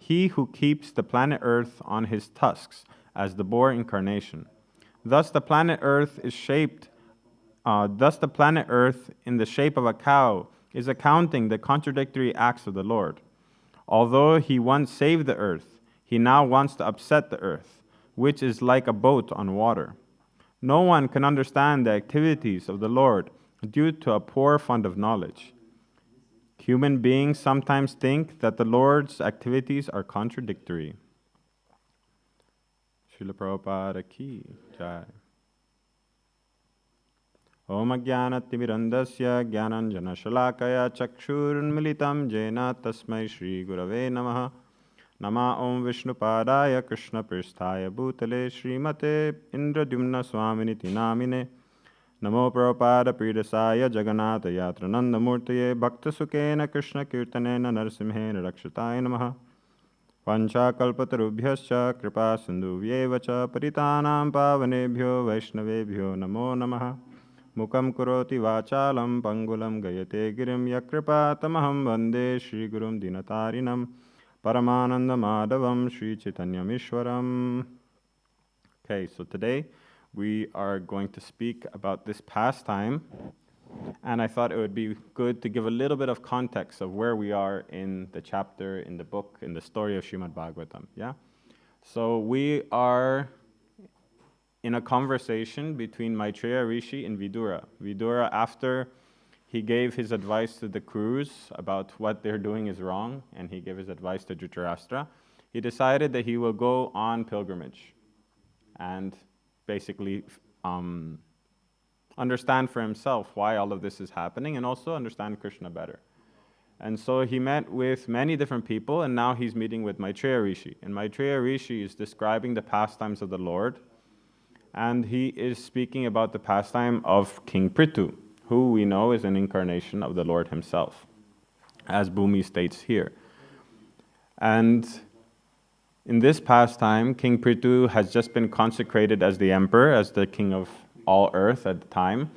he who keeps the planet Earth on his tusks as the boar incarnation. Thus the planet Earth in the shape of a cow is accounting the contradictory acts of the Lord. Although he once saved the earth, he now wants to upset the earth, which is like a boat on water. No one can understand the activities of the Lord due to a poor fund of knowledge. Human beings sometimes think that the Lord's activities are contradictory. Srila Prabhupada ki jai. Homa Yajna timirandasya jnananjana shalakaya chakshurunmilitam jena tasmai Shri Gurave namaha. Nama Om Vishnupadaya Krishna Pristhaya Bhutale Srimate Indradyumna Swaminiti Namine. Namo Prabhupada Pridasaya Jagannatha Yatrananda Murtaye Bhakta Sukena Krishna Kirtanena Narsimhena Rakshataye Namaha. Pancha Kalpatarubhyascha Kripa Sindhuvyevacha Paritanam Pavanebhyo Vaishnavebhyo Namo Namaha. Mukam Kuroti Vachalam Pangulam Gayate Girim Yakripa Tamaham Vande Shri Gurum Dinatarinam Paramananda Madhavam Sri Chaitanyam Ishwaram. Okay, so today we are going to speak about this pastime, and I thought it would be good to give a little bit of context of where we are in the chapter, in the book, in the story of Srimad Bhagavatam. Yeah? So we are in a conversation between Maitreya Rishi and Vidura. Vidura, after he gave his advice to the crews about what they're doing is wrong, and he gave his advice to Dhritarashtra, he decided that he will go on pilgrimage and basically understand for himself why all of this is happening and also understand Krishna better. And so he met with many different people, and now he's meeting with Maitreya Rishi. And Maitreya Rishi is describing the pastimes of the Lord, and he is speaking about the pastime of King Prithu, who we know is an incarnation of the Lord himself, as Bhumi states here. And in this pastime, King Prithu has just been consecrated as the emperor, as the king of all earth at the time.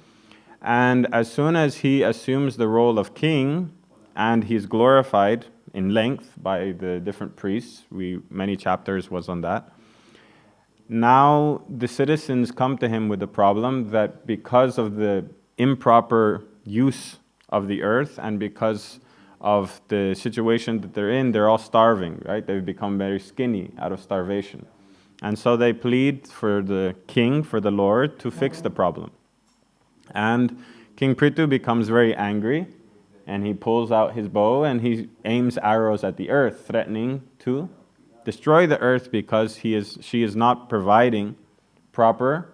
And as soon as he assumes the role of king, and he's glorified in length by the different priests, many chapters was on that, now the citizens come to him with the problem that because of the improper use of the earth and because of the situation that they're in, they're all starving, right? They've become very skinny out of starvation. And so they plead for the king, for the Lord, to fix the problem. And King Prithu becomes very angry, and he pulls out his bow and he aims arrows at the earth, threatening to destroy the earth because she is not providing proper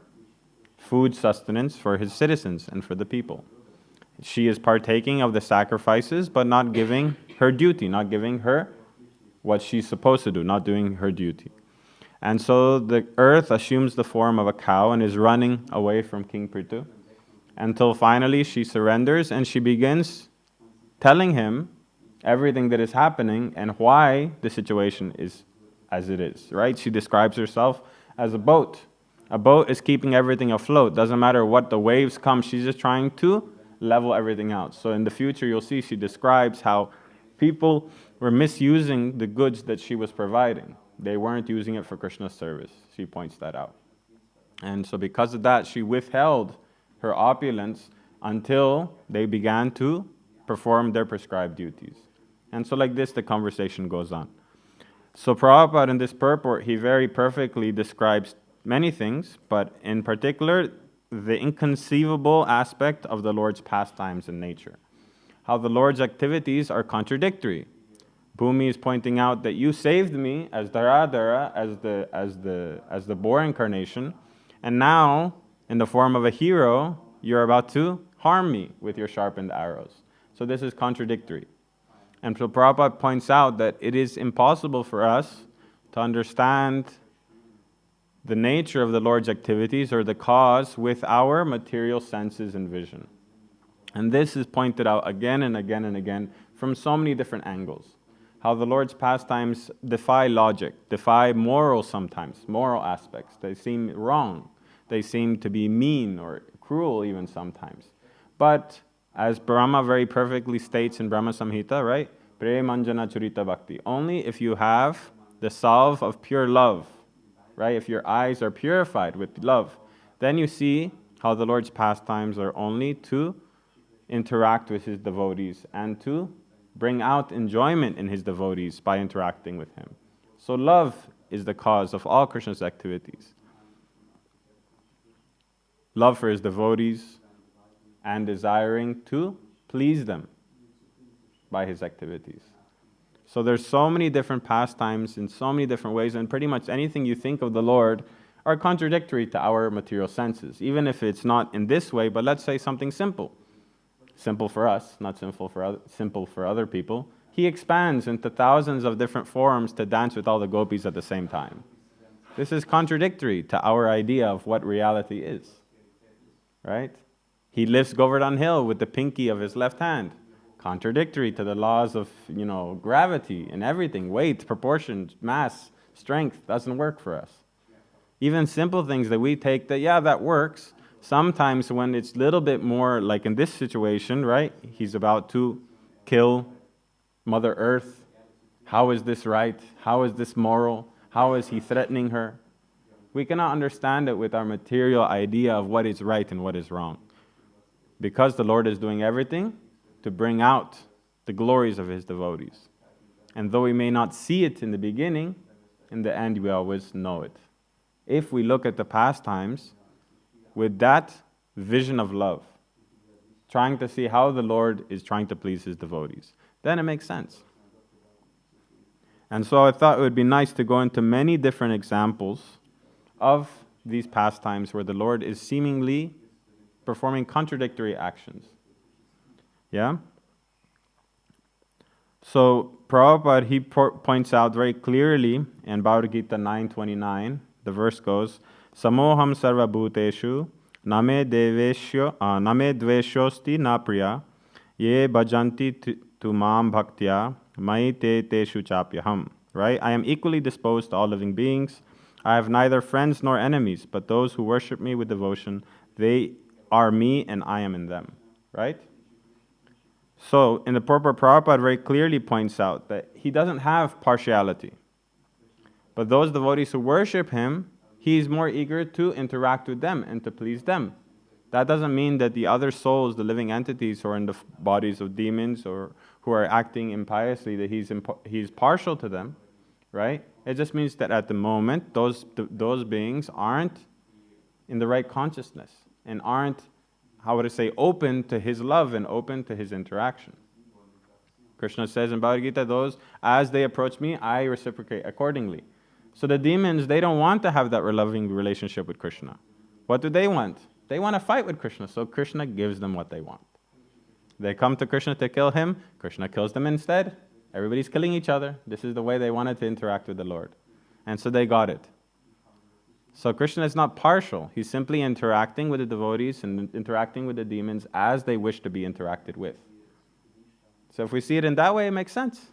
food sustenance for his citizens and for the people. She is partaking of the sacrifices, but not giving her duty, not giving her what she's supposed to do, not doing her duty. And so the earth assumes the form of a cow and is running away from King Prithu until finally she surrenders and she begins telling him everything that is happening and why the situation is as it is, right? She describes herself as a boat. A boat is keeping everything afloat. Doesn't matter what the waves come, she's just trying to level everything out. So in the future, you'll see she describes how people were misusing the goods that she was providing. They weren't using it for Krishna's service. She points that out. And so because of that, she withheld her opulence until they began to perform their prescribed duties. And so like this, the conversation goes on. So Prabhupada in this purport, he very perfectly describes many things, but in particular, the inconceivable aspect of the Lord's pastimes in nature. How the Lord's activities are contradictory. Bhumi is pointing out that you saved me as Dharadhara, as the boar incarnation, and now, in the form of a hero, you're about to harm me with your sharpened arrows. So this is contradictory. And so Prabhupada points out that it is impossible for us to understand the nature of the Lord's activities or the cause with our material senses and vision. And this is pointed out again and again and again from so many different angles. How the Lord's pastimes defy logic, defy moral sometimes, moral aspects. They seem wrong. They seem to be mean or cruel even sometimes. But as Brahma very perfectly states in Brahma Samhita, right? Premanjana Churita Bhakti. Only if you have the salve of pure love, right? If your eyes are purified with love, then you see how the Lord's pastimes are only to interact with His devotees and to bring out enjoyment in His devotees by interacting with Him. So love is the cause of all Krishna's activities. Love for His devotees and desiring to please them by His activities. So there's so many different pastimes in so many different ways, and pretty much anything you think of the Lord are contradictory to our material senses, even if it's not in this way, but let's say something simple. Simple for us, not simple for other people. He expands into thousands of different forms to dance with all the gopis at the same time. This is contradictory to our idea of what reality is, right? He lifts Govardhan Hill with the pinky of his left hand. Contradictory to the laws of, gravity and everything, weight, proportion, mass, strength, doesn't work for us. Even simple things that we take that works. Sometimes when it's a little bit more, like in this situation, right? He's about to kill Mother Earth. How is this right? How is this moral? How is he threatening her? We cannot understand it with our material idea of what is right and what is wrong. Because the Lord is doing everything to bring out the glories of His devotees. And though we may not see it in the beginning, in the end we always know it. If we look at the pastimes with that vision of love, trying to see how the Lord is trying to please His devotees, then it makes sense. And so I thought it would be nice to go into many different examples of these pastimes where the Lord is seemingly performing contradictory actions. Yeah? So Prabhupada, he points out very clearly in Bhagavad Gita 9:29, the verse goes, Samoham sarva bhuteshu name dveshosti na priya ye bhajanti tu mam bhaktya mai te teshu chapyaham. Right? I am equally disposed to all living beings. I have neither friends nor enemies, but those who worship me with devotion, they are me and I am in them. Right? So, in the purport, Prabhupada very clearly points out that he doesn't have partiality. But those devotees who worship him, he is more eager to interact with them and to please them. That doesn't mean that the other souls, the living entities who are in the bodies of demons or who are acting impiously, that he's partial to them, right? It just means that at the moment, those beings aren't in the right consciousness and aren't, open to his love and open to his interaction. Krishna says in Bhagavad Gita, those, as they approach me, I reciprocate accordingly. So the demons, they don't want to have that loving relationship with Krishna. What do they want? They want to fight with Krishna, so Krishna gives them what they want. They come to Krishna to kill him, Krishna kills them instead. Everybody's killing each other. This is the way they wanted to interact with the Lord. And so they got it. So Krishna is not partial. He's simply interacting with the devotees and interacting with the demons as they wish to be interacted with. So if we see it in that way, it makes sense.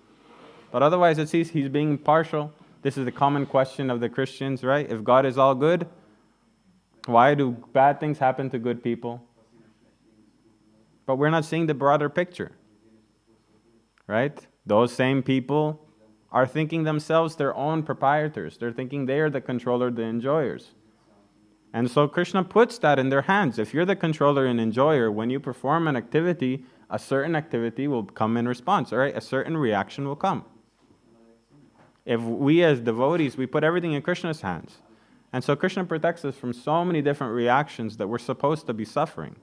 But otherwise it sees he's being partial. This is the common question of the Christians, right? If God is all good, why do bad things happen to good people? But we're not seeing the broader picture, right? Those same people are thinking themselves their own proprietors. They're thinking they are the controller, the enjoyers. And so Krishna puts that in their hands. If you're the controller and enjoyer, when you perform an activity, a certain activity will come in response, all right? A certain reaction will come. If we as devotees, we put everything in Krishna's hands. And so Krishna protects us from so many different reactions that we're supposed to be suffering.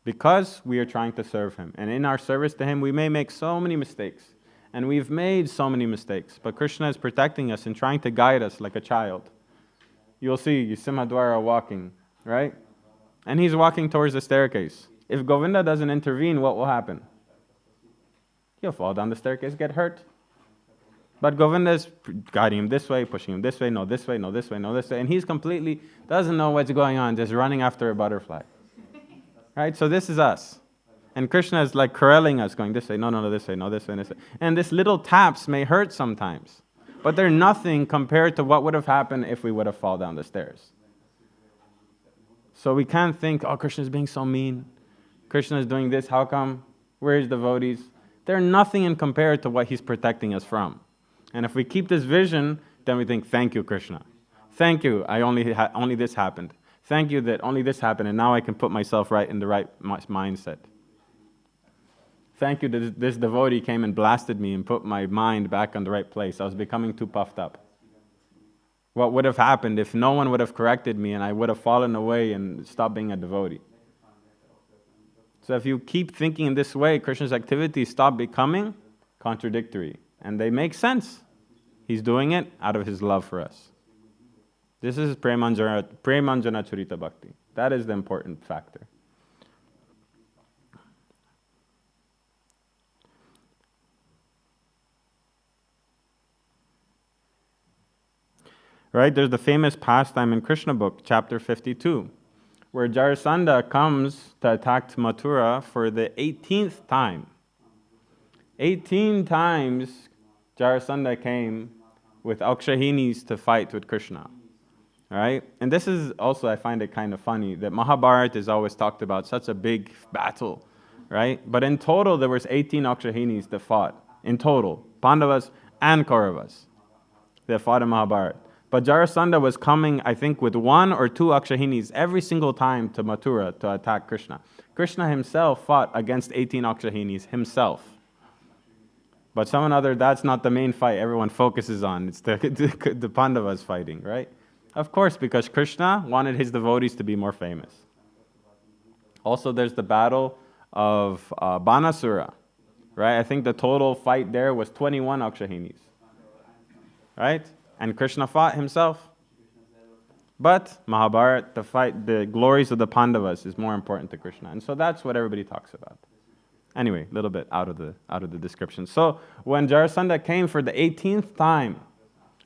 Because we are trying to serve Him. And in our service to Him, we may make so many mistakes. And we've made so many mistakes. But Krishna is protecting us and trying to guide us like a child. You'll see Simhadwara walking, right? And he's walking towards the staircase. If Govinda doesn't intervene, what will happen? He'll fall down the staircase, get hurt. But Govinda is guiding him this way, pushing him this way, no this way, no this way, no this way. And he's completely doesn't know what's going on, just running after a butterfly. Right? So this is us. And Krishna is like corralling us, going this way, no, this way, no, this way, this way. And this little taps may hurt sometimes. But they're nothing compared to what would have happened if we would have fallen down the stairs. So we can't think, oh, Krishna is being so mean. Krishna is doing this, how come? Where is devotees? They're nothing in compared to what He's protecting us from. And if we keep this vision, then we think, thank you, Krishna. Thank you, only this happened. Thank you that only this happened, and now I can put myself right in the right mindset. Thank you that this devotee came and blasted me and put my mind back on the right place. I was becoming too puffed up. What would have happened if no one would have corrected me and I would have fallen away and stopped being a devotee? So if you keep thinking in this way, Krishna's activities stop becoming contradictory. And they make sense. He's doing it out of His love for us. This is Premanjana Charita Bhakti. That is the important factor. Right? There's the famous pastime in Krishna book, chapter 52, where Jarasandha comes to attack Mathura for the 18th time. 18 times Jarasandha came with Akshahinis to fight with Krishna. Right? And this is also, I find it kind of funny, that Mahabharata is always talked about, such a big battle. Right? But in total, there was 18 Akshahinis that fought. In total. Pandavas and Kauravas. They fought in Mahabharata. But Jarasandha was coming, I think, with 1 or 2 Akshahinis every single time to Mathura to attack Krishna. Krishna himself fought against 18 Akshahinis himself. But some other, that's not the main fight everyone focuses on. It's the Pandavas fighting, right? Of course, because Krishna wanted his devotees to be more famous. Also, there's the battle of Banasura, right? I think the total fight there was 21 Akshahinis, right? And Krishna fought himself. But Mahabharata, the fight, the glories of the Pandavas is more important to Krishna. And so that's what everybody talks about. Anyway, a little bit out of the description. So when Jarasandha came for the 18th time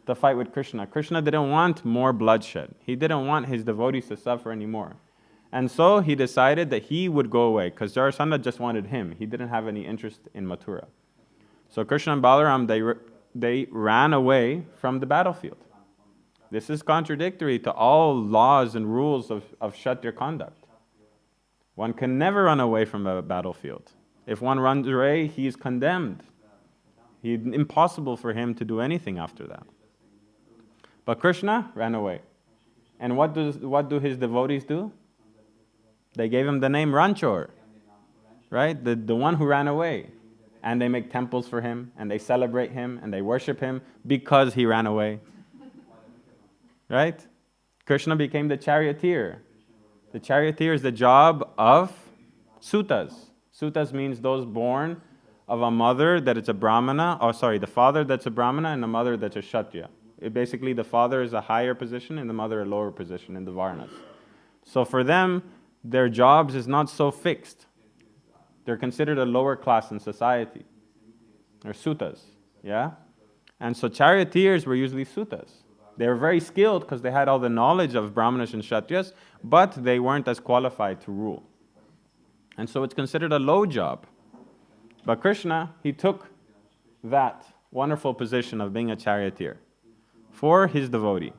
to fight with Krishna, Krishna didn't want more bloodshed. He didn't want his devotees to suffer anymore. And so he decided that he would go away, because Jarasandha just wanted him. He didn't have any interest in Mathura. So Krishna and Balaram, they ran away from the battlefield. This is contradictory to all laws and rules of Kshatriya conduct. One can never run away from a battlefield. If one runs away, he is condemned. It's impossible for him to do anything after that. But Krishna ran away. And what do his devotees do? They gave him the name Ranchor, right? The one who ran away. And they make temples for him, and they celebrate him, and they worship him because he ran away. Right? Krishna became the charioteer. The charioteer is the job of Sutas. Sutas means those born of a mother that is a Brahmana, the father that's a Brahmana and a mother that's a Kshatriya. Basically, the father is a higher position and the mother a lower position in the Varnas. So for them, their jobs is not so fixed. They're considered a lower class in society. They're Sutas, yeah? And so charioteers were usually Sutas. They were very skilled because they had all the knowledge of Brahmanas and Kshatriyas, but they weren't as qualified to rule. And so it's considered a low job. But Krishna, he took that wonderful position of being a charioteer for his devotee.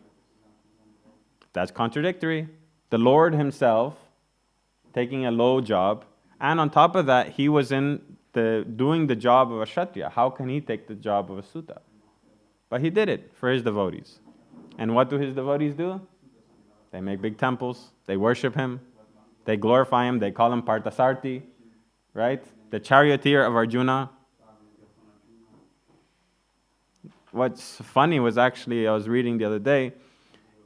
That's contradictory. The Lord himself taking a low job, and on top of that, he was doing the job of a Kshatriya. How can he take the job of a Suta? But he did it for his devotees. And what do his devotees do? They make big temples, they worship him, they glorify him, they call him Parthasarthi, right? The charioteer of Arjuna. What's funny was actually, I was reading the other day,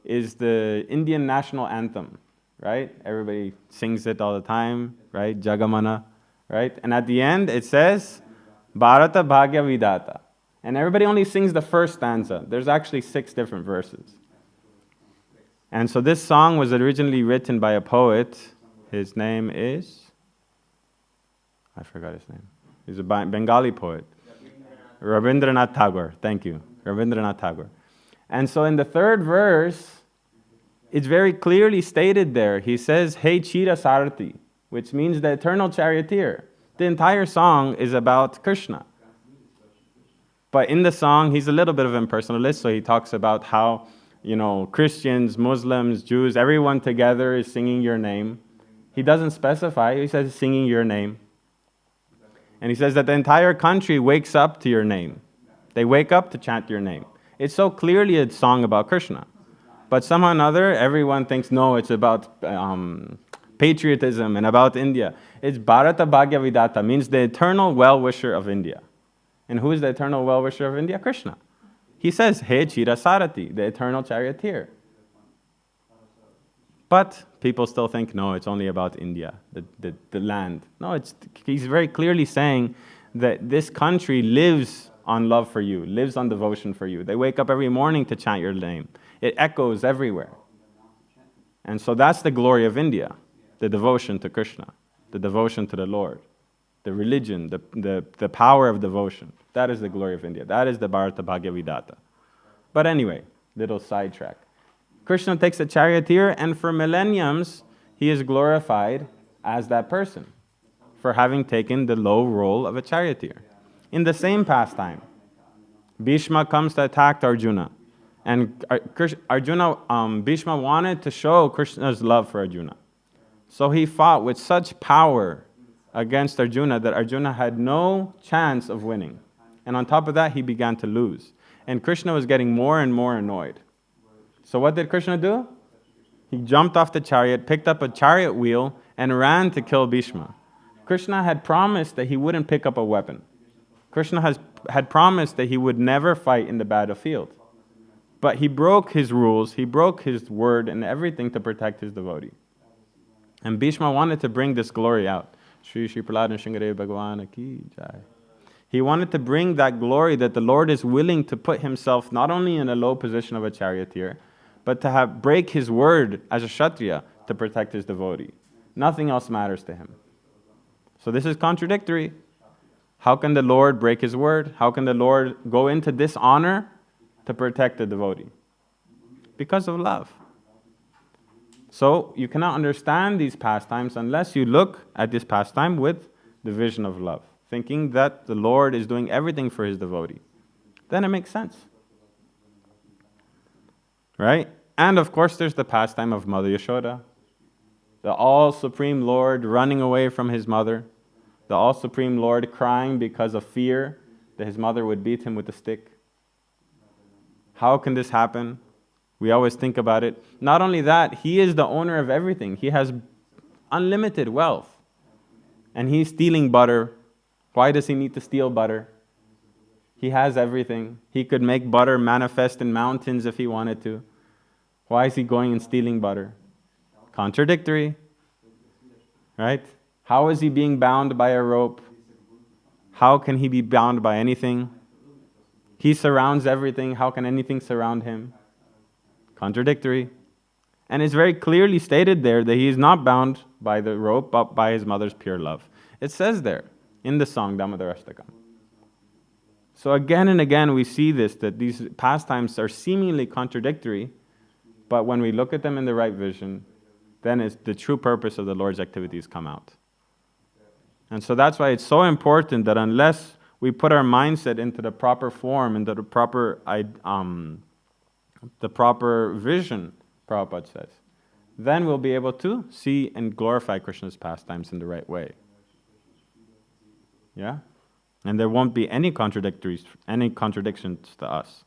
is the Indian national anthem, right? Everybody sings it all the time, right? Jagamana, right? And at the end it says, Bharata Bhagya Vidata. And everybody only sings the first stanza. There's actually 6 different verses. And so this song was originally written by a poet. His name is, I forgot his name. He's a Bengali poet. Rabindranath Tagore. Thank you. Rabindranath Tagore. And so in the 3rd verse, it's very clearly stated there. He says, Hey Chira Sarthi, which means the eternal charioteer. The entire song is about Krishna. But in the song, he's a little bit of an impersonalist, so he talks about how, Christians, Muslims, Jews, everyone together is singing your name. He doesn't specify, he says singing your name. And he says that the entire country wakes up to your name. They wake up to chant your name. It's so clearly a song about Krishna. But somehow or another, everyone thinks, no, it's about patriotism and about India. It's Bharata Bhagya Vidata, means the eternal well-wisher of India. And who is the eternal well-wisher of India? Krishna. He says, He Chira Sarati, the eternal charioteer. But people still think, no, it's only about India, the land. No, he's very clearly saying that this country lives on love for you, lives on devotion for you. They wake up every morning to chant your name. It echoes everywhere. And so that's the glory of India, the devotion to Krishna, the devotion to the Lord, the religion, the power of devotion. That is the glory of India. That is the Bharata Bhagya Vidata. But anyway, little sidetrack. Krishna takes a charioteer, and for millenniums, he is glorified as that person for having taken the low role of a charioteer. In the same pastime, Bhishma comes to attack Arjuna. And Bhishma wanted to show Krishna's love for Arjuna. So he fought with such power against Arjuna that Arjuna had no chance of winning. And on top of that, he began to lose. And Krishna was getting more and more annoyed. So what did Krishna do? He jumped off the chariot, picked up a chariot wheel, and ran to kill Bhishma. Krishna had promised that he wouldn't pick up a weapon. Krishna had promised that he would never fight in the battlefield. But he broke his rules, he broke his word and everything to protect his devotee. And Bhishma wanted to bring this glory out. Shri Shri Prahlad Shingare Bhagwan Ki Jai. He wanted to bring that glory that the Lord is willing to put himself not only in a low position of a charioteer, but to break his word as a Kshatriya to protect his devotee. Nothing else matters to him. So this is contradictory. How can the Lord break his word? How can the Lord go into dishonor to protect the devotee? Because of love. So you cannot understand these pastimes unless you look at this pastime with the vision of love, thinking that the Lord is doing everything for his devotee. Then it makes sense. Right? And of course there's the pastime of Mother Yashoda, the all-supreme Lord running away from his mother, the all-supreme Lord crying because of fear that his mother would beat him with a stick. How can this happen? We always think about it. Not only that, he is the owner of everything. He has unlimited wealth. And he's stealing butter. Why does he need to steal butter? He has everything. He could make butter manifest in mountains if he wanted to. Why is he going and stealing butter? Contradictory. Right? How is he being bound by a rope? How can he be bound by anything? He surrounds everything. How can anything surround him? Contradictory. And it's very clearly stated there that he is not bound by the rope, but by his mother's pure love. It says there in the song Damodarashtakam. So again and again we see this, that these pastimes are seemingly contradictory, but when we look at them in the right vision, then it's the true purpose of the Lord's activities come out. And so that's why it's so important that unless we put our mindset into the proper form, into the proper vision, Prabhupada says, then we'll be able to see and glorify Krishna's pastimes in the right way. Yeah? And there won't be any contradictions to us.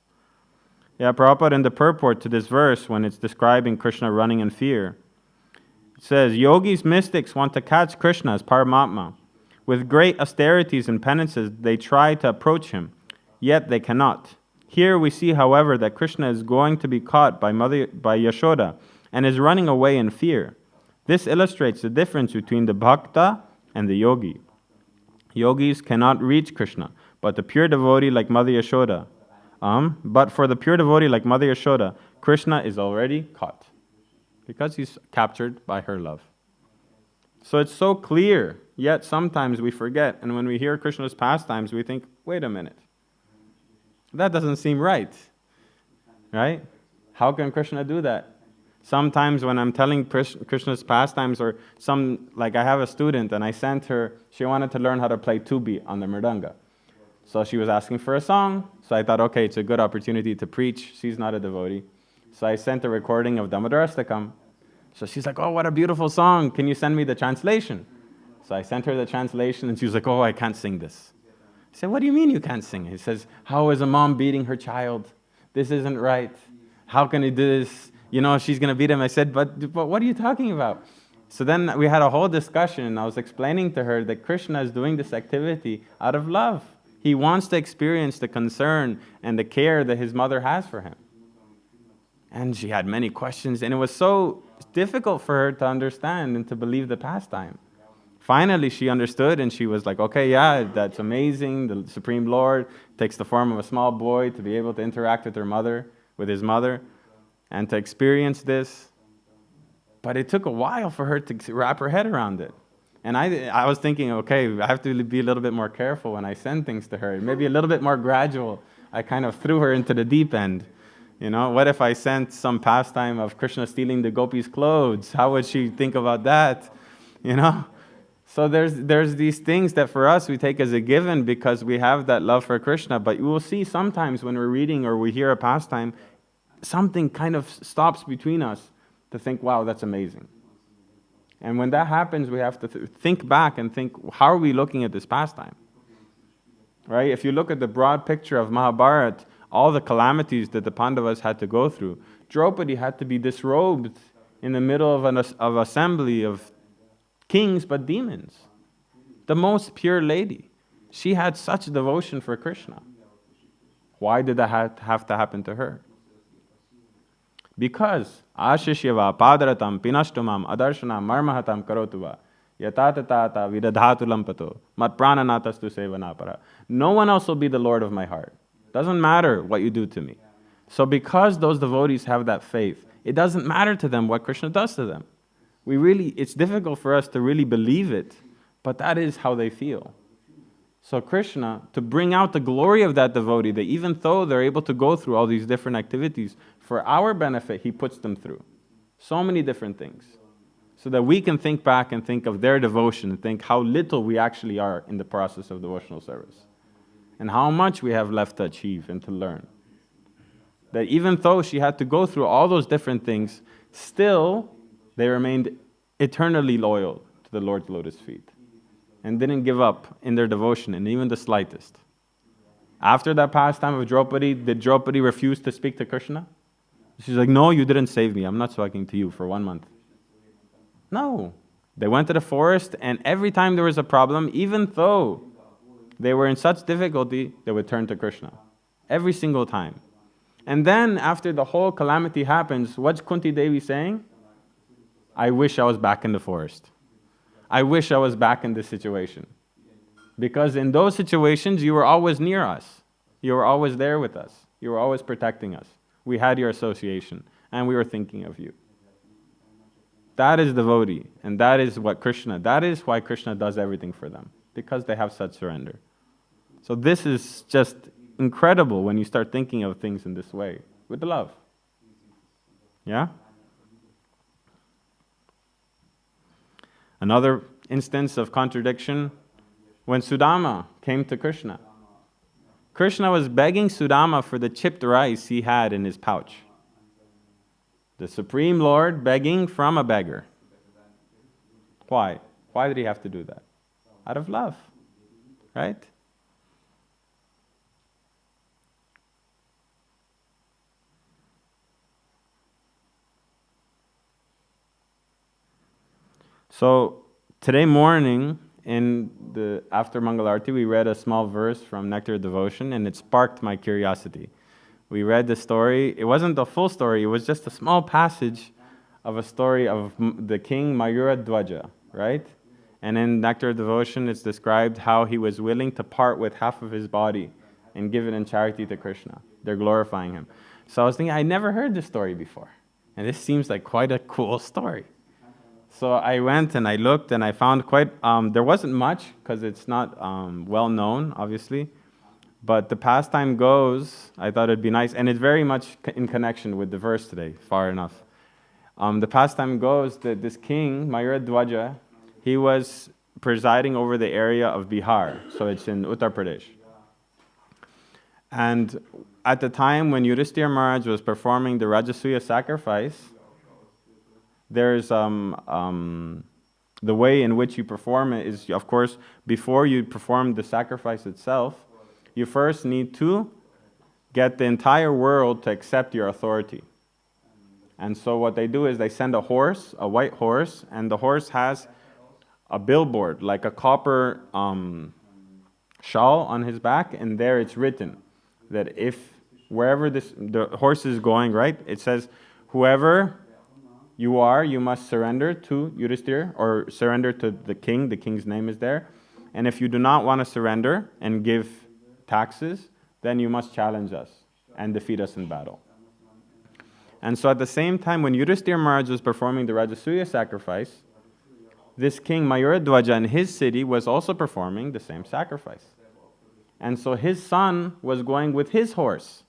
Yeah, Prabhupada in the purport to this verse, when it's describing Krishna running in fear, it says, yogis, mystics want to catch Krishna as Paramatma. With great austerities and penances, they try to approach him, yet they cannot. Here we see, however, that Krishna is going to be caught by Yashoda and is running away in fear. This illustrates the difference between the bhakta and the yogi. Yogis cannot reach Krishna, but the pure devotee like Mother Yashoda. But for the pure devotee like Mother Yashoda, Krishna is already caught because he's captured by her love. So it's so clear, yet sometimes we forget. And when we hear Krishna's pastimes, we think, wait a minute. That doesn't seem right. Right? How can Krishna do that? Sometimes when I'm telling Krishna's pastimes, or I have a student and I sent her, she wanted to learn how to play tubi on the mridanga. So she was asking for a song. So I thought, okay, it's a good opportunity to preach. She's not a devotee. So I sent a recording of Damodarashtakam. So she's like, oh, what a beautiful song. Can you send me the translation? So I sent her the translation, and she was like, oh, I can't sing this. I said, what do you mean you can't sing? He says, how is a mom beating her child? This isn't right. How can he do this? She's going to beat him. I said, but what are you talking about? So then we had a whole discussion, and I was explaining to her that Krishna is doing this activity out of love. He wants to experience the concern and the care that his mother has for him. And she had many questions, and it was so difficult for her to understand and to believe the pastime. Finally, she understood, and she was like, okay, yeah, that's amazing. The Supreme Lord takes the form of a small boy to be able to interact with his mother, and to experience this. But it took a while for her to wrap her head around it. And I was thinking, okay, I have to be a little bit more careful when I send things to her. Maybe a little bit more gradual. I kind of threw her into the deep end. What if I sent some pastime of Krishna stealing the gopis' clothes? How would she think about that? So there's these things that for us we take as a given because we have that love for Krishna. But you will see sometimes when we're reading or we hear a pastime, something kind of stops between us to think, wow, that's amazing. And when that happens, we have to think back and think, how are we looking at this pastime? Right? If you look at the broad picture of Mahabharata, all the calamities that the Pandavas had to go through, Draupadi had to be disrobed in the middle of an assembly of kings but demons. The most pure lady. She had such devotion for Krishna. Why did that have to happen to her? Because Ashishyava padaratam pinashtumam adarshanam marmahatam karotuva yatatata vidadhatu lampato mat prananatastu sevanapara. No one else will be the Lord of my heart. Doesn't matter what you do to me. So because those devotees have that faith, it doesn't matter to them what Krishna does to them. It's difficult for us to really believe it, but that is how they feel. So Krishna, to bring out the glory of that devotee, that even though they're able to go through all these different activities, for our benefit, He puts them through so many different things. So that we can think back and think of their devotion and think how little we actually are in the process of devotional service. And how much we have left to achieve and to learn. That even though she had to go through all those different things, still they remained eternally loyal to the Lord's lotus feet. And didn't give up in their devotion, and even the slightest. After that pastime of Draupadi, did Draupadi refuse to speak to Krishna? She's like, no, you didn't save me. I'm not talking to you for 1 month. No. They went to the forest, and every time there was a problem, even though they were in such difficulty, they would turn to Krishna. Every single time. And then, after the whole calamity happens, what's Kunti Devi saying? I wish I was back in the forest. I wish I was back in this situation. Because in those situations, you were always near us. You were always there with us. You were always protecting us. We had your association, and we were thinking of you. That is devotee, and that is why Krishna does everything for them, because they have such surrender. So this is just incredible when you start thinking of things in this way, with love. Yeah? Another instance of contradiction, when Sudama came to Krishna. Krishna was begging Sudama for the chipped rice he had in his pouch. The Supreme Lord begging from a beggar. Why? Why did he have to do that? Out of love, right? So today morning, after Mangalarti, we read a small verse from Nectar of Devotion, and it sparked my curiosity. We read the story. It wasn't the full story. It was just a small passage of a story of the king Mayura Dwaja, right? And in Nectar of Devotion, it's described how he was willing to part with half of his body and give it in charity to Krishna. They're glorifying him. So I was thinking, I never heard this story before. And this seems like quite a cool story. So I went and I looked and I found there wasn't much because it's not well known, obviously. But the pastime goes, I thought it'd be nice, and it's very much in connection with the verse today, far enough. The pastime goes that this king, Mayura Dwaja, he was presiding over the area of Bihar, so it's in Uttar Pradesh. And at the time when Yudhishthira Maharaj was performing the Rajasuya sacrifice, there's the way in which you perform it is, of course, before you perform the sacrifice itself, you first need to get the entire world to accept your authority. And so what they do is they send a horse, a white horse, and the horse has a billboard, like a copper shawl on his back, and there it's written that if wherever the horse is going, right, it says, whoever you are, you must surrender to Yudhisthira, or surrender to the king's name is there. And if you do not want to surrender and give taxes, then you must challenge us and defeat us in battle. And so at the same time, when Yudhisthira Maharaj was performing the Rajasuya sacrifice, this king Mayuradhwaja in his city was also performing the same sacrifice. And so his son was going with his horse.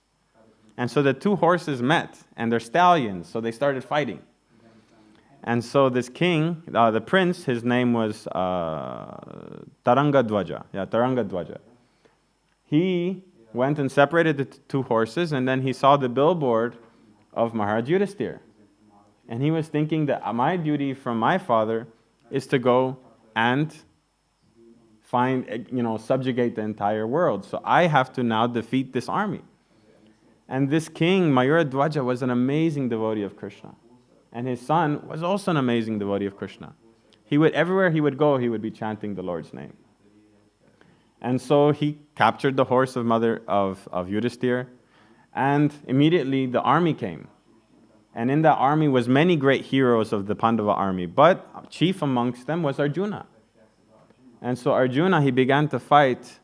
And so the two horses met, and they're stallions, so they started fighting. And so this king, the prince, his name was Tarangadhwaja. Yeah, Tarangadhwaja. He went and separated the two horses, and then he saw the billboard of Maharaj Yudhisthira. And he was thinking that my duty from my father is to go and subjugate the entire world. So I have to now defeat this army. And this king, Mayuradhwaja, was an amazing devotee of Krishna. And his son was also an amazing devotee of Krishna. Everywhere he would go, he would be chanting the Lord's name. And so he captured the horse of Yudhisthira, and immediately the army came. And in that army was many great heroes of the Pandava army, but chief amongst them was Arjuna. And so Arjuna, he began to fight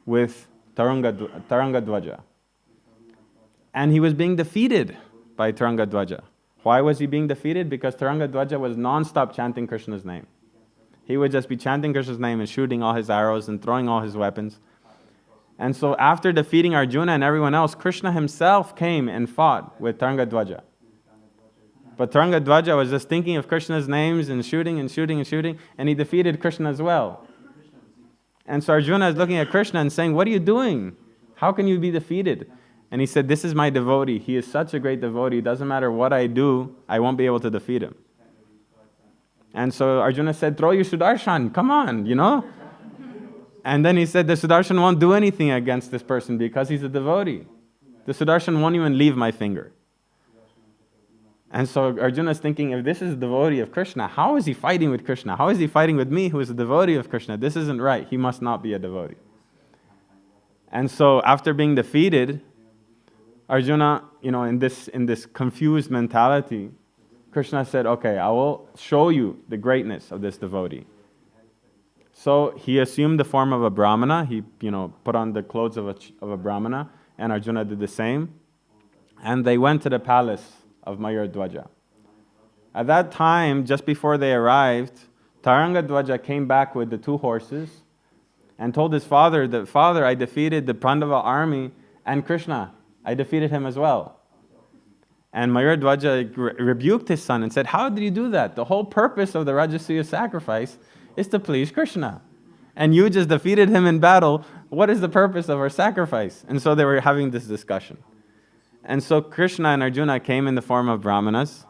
with Tarangadhwaja. And he was being defeated by Tarangadhwaja. Why was he being defeated? Because Tarangadhwaja was non-stop chanting Krishna's name. He would just be chanting Krishna's name and shooting all his arrows and throwing all his weapons. And so after defeating Arjuna and everyone else, Krishna himself came and fought with Tarangadhwaja. But Tarangadhwaja was just thinking of Krishna's names and shooting and shooting and shooting, and he defeated Krishna as well. And so Arjuna is looking at Krishna and saying, "What are you doing? How can you be defeated?" And he said, "This is my devotee. He is such a great devotee. It doesn't matter what I do, I won't be able to defeat him." And so Arjuna said, "Throw your Sudarshan, come on, And then he said, the Sudarshan won't do anything against this person because he's a devotee. The Sudarshan won't even leave my finger. And so Arjuna is thinking, if this is a devotee of Krishna, how is he fighting with Krishna? How is he fighting with me who is a devotee of Krishna? This isn't right. He must not be a devotee. And so after being defeated, Arjuna, in this confused mentality, Krishna said, "Okay, I will show you the greatness of this devotee." So he assumed the form of a Brahmana. He, put on the clothes of a Brahmana, and Arjuna did the same. And they went to the palace of Mayuradhwaja. At that time, just before they arrived, Tarangadhwaja came back with the two horses and told his father that, "Father, I defeated the Pandava army, and Krishna, I defeated him as well." And Mayuradhwaja rebuked his son and said, "How did you do that? The whole purpose of the Rajasuya sacrifice is to please Krishna. And you just defeated him in battle. What is the purpose of our sacrifice?" And so they were having this discussion. And so Krishna and Arjuna came in the form of Brahmanas.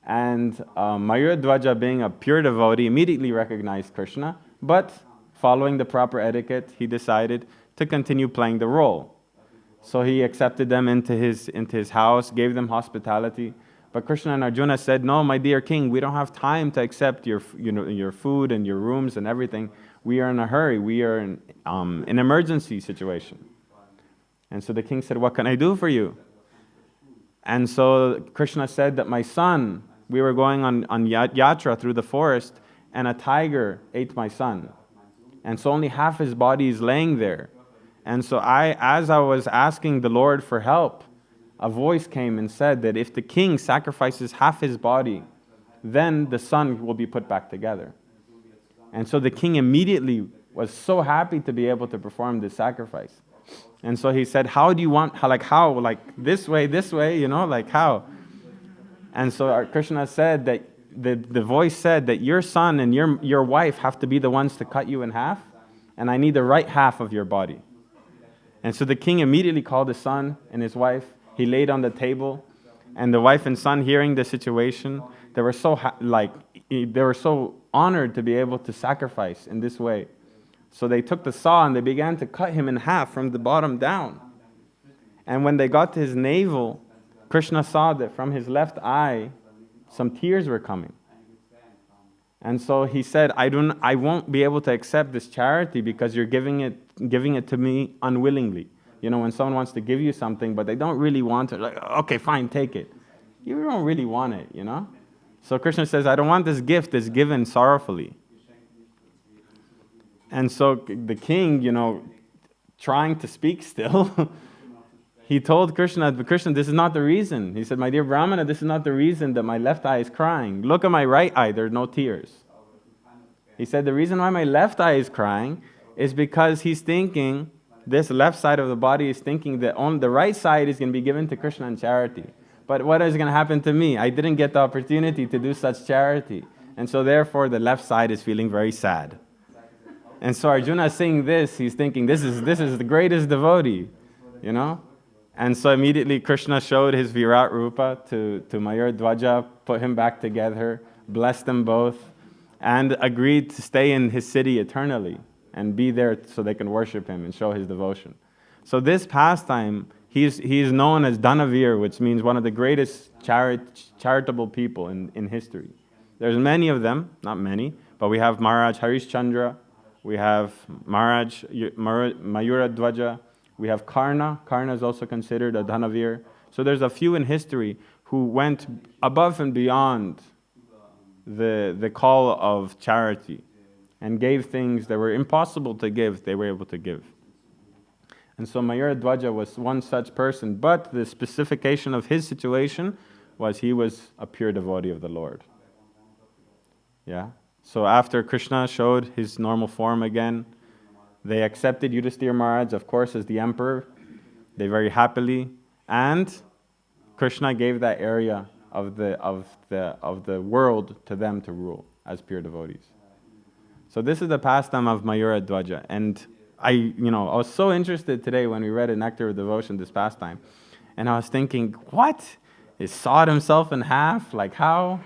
And Mayuradhwaja, being a pure devotee, immediately recognized Krishna. But following the proper etiquette, he decided to continue playing the role. So he accepted them into his house, gave them hospitality. But Krishna and Arjuna said, "No, my dear king, we don't have time to accept your food and your rooms and everything. We are in a hurry. We are in an emergency situation." And so the king said, "What can I do for you?" And so Krishna said that, "My son, we were going on yatra through the forest, and a tiger ate my son. And so only half his body is laying there. And so as I was asking the Lord for help, a voice came and said that if the king sacrifices half his body, then the son will be put back together." And so the king immediately was so happy to be able to perform this sacrifice. And so he said, "How do you want, how? Like this way, how?" And so Krishna said that the voice said that your son and your wife have to be the ones to cut you in half, and I need the right half of your body. And so the king immediately called his son and his wife. He laid on the table, and the wife and son, hearing the situation, they were so honored to be able to sacrifice in this way. So they took the saw and they began to cut him in half from the bottom down. And when they got to his navel, Krishna saw that from his left eye, some tears were coming. And so he said, I won't be able to accept this charity because you're giving it to me unwillingly. You know, when someone wants to give you something, but they don't really want it, like, okay, fine, take it. You don't really want it, you know? So Krishna says, I don't want this gift that's given sorrowfully. And so the king, you know, trying to speak still, he told Krishna, but Krishna, this is not the reason. He said, my dear Brahmana, this is not the reason that my left eye is crying. Look at my right eye, there are no tears. He said, the reason why my left eye is crying is because he's thinking, this left side of the body is thinking that on the right side is going to be given to Krishna in charity. But what is going to happen to me? I didn't get the opportunity to do such charity. And so therefore the left side is feeling very sad. And so Arjuna is saying this, he's thinking, this is the greatest devotee, you know? And so immediately Krishna showed his Virat Rupa to Mayur Dwaja, put him back together, blessed them both, and agreed to stay in his city eternally and be there so they can worship him and show his devotion. So this pastime, he is known as Dhanavir, which means one of the greatest charitable people in history. There's many of them, not many, but we have Maharaj Harishchandra, we have Maharaj Mayura Dwaja, we have Karna. Karna is also considered a Dhanavir. So there's a few in history who went above and beyond the call of charity and gave things that were impossible to give, they were able to give. And so Mayura Dwaja was one such person, but the specification of his situation was he was a pure devotee of the Lord. Yeah. So after Krishna showed his normal form again, they accepted Yudhisthira Maharaj, of course, as the emperor. They very happily, and Krishna gave that area of the world to them to rule as pure devotees. So this is the pastime of Mayura Dwaja, and I was so interested today when we read in Nectar of Devotion this pastime, and I was thinking, what? He sawed himself in half? Like how?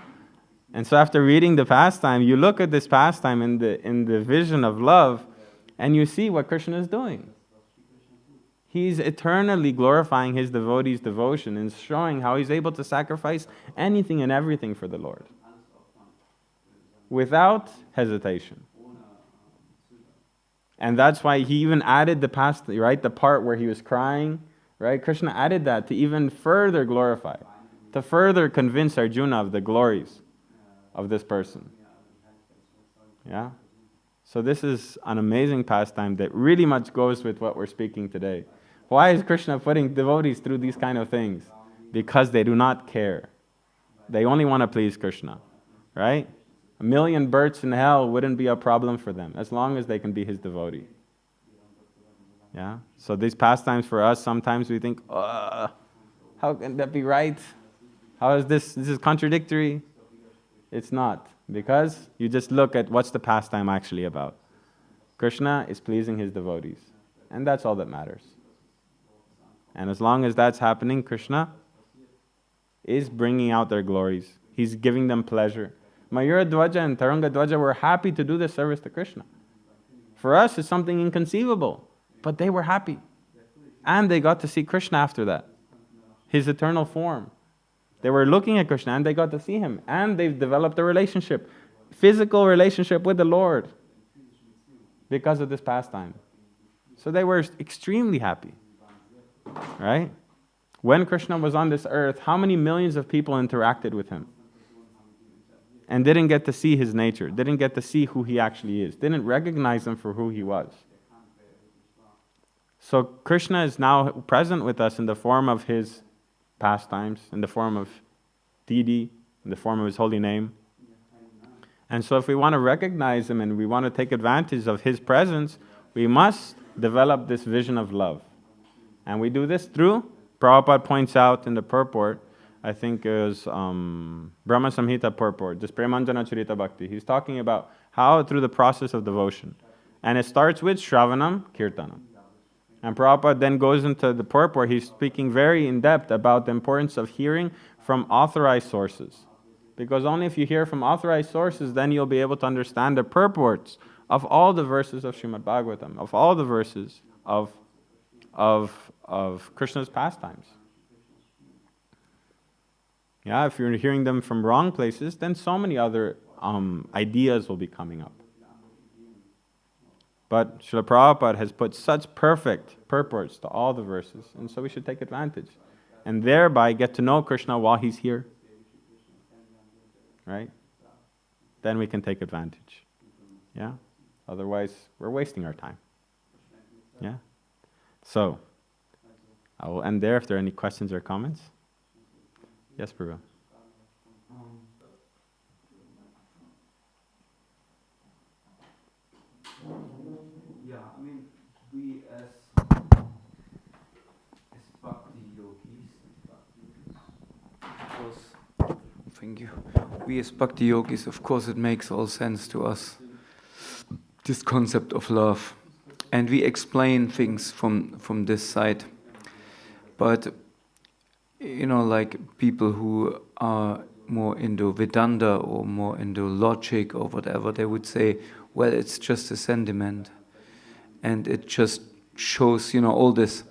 And so after reading the pastime, you look at this pastime in the vision of love, and you see what Krishna is doing. He's eternally glorifying his devotees' devotion and showing how he's able to sacrifice anything and everything for the Lord without hesitation. And that's why he even added the part where he was crying, right? Krishna added that to even further glorify, to further convince Arjuna of the glories of this person. Yeah? So this is an amazing pastime that really much goes with what we're speaking today. Why is Krishna putting devotees through these kind of things? Because they do not care. They only want to please Krishna, right? 1 million birds in hell wouldn't be a problem for them as long as they can be his devotee. Yeah? So these pastimes for us, sometimes we think, how can that be right? How is this? This is contradictory. It's not. Because you just look at what's the pastime actually about. Krishna is pleasing his devotees. And that's all that matters. And as long as that's happening, Krishna is bringing out their glories. He's giving them pleasure. Mayura Dwaja and Taranga Dwaja were happy to do this service to Krishna. For us, it's something inconceivable. But they were happy. And they got to see Krishna after that. His eternal form. They were looking at Krishna and they got to see him. And they've developed a relationship, physical relationship with the Lord because of this pastime. So they were extremely happy. Right? When Krishna was on this earth, how many millions of people interacted with him? And didn't get to see his nature, didn't get to see who he actually is, didn't recognize him for who he was. So Krishna is now present with us in the form of his pastimes, in the form of Didi, in the form of his holy name. And so if we want to recognize him and we want to take advantage of his presence, we must develop this vision of love. And we do this through, Prabhupada points out in the purport, I think it was Brahma Samhita purport, just Premanjana Charita Bhakti. He's talking about how through the process of devotion. And it starts with Shravanam, Kirtanam. And Prabhupada then goes into the purport, he's speaking very in depth about the importance of hearing from authorized sources. Because only if you hear from authorized sources, then you'll be able to understand the purports of all the verses of Srimad Bhagavatam, of all the verses of Krishna's pastimes. Yeah, if you're hearing them from wrong places, then so many other ideas will be coming up. But Srila Prabhupada has put such perfect purports to all the verses, and so we should take advantage. And thereby get to know Krishna while he's here. Right? Then we can take advantage. Yeah? Otherwise, we're wasting our time. Yeah? So, I will end there if there are any questions or comments. Yes, Prabhu. Yeah, I mean, we as bhakti yogis, of course, thank you. We as bhakti yogis, of course, it makes all sense to us, this concept of love. And we explain things from this side. But, you know, like people who are more into Vedanta or more into logic or whatever, they would say, well, it's just a sentiment. And it just shows, you know, all this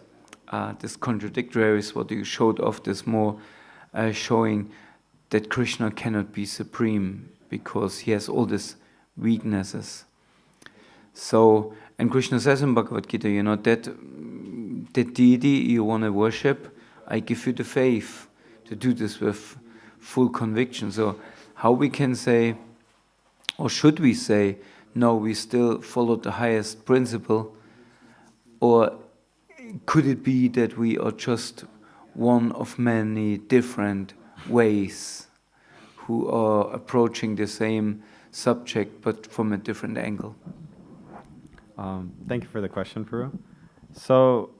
contradictories, what you showed off, this more showing that Krishna cannot be supreme because he has all these weaknesses. So, and Krishna says in Bhagavad Gita, you know, that deity you want to worship, I give you the faith to do this with full conviction. So how we can say, or should we say, no, we still follow the highest principle, or could it be that we are just one of many different ways who are approaching the same subject but from a different angle? Thank you for the question, Prabhu. So,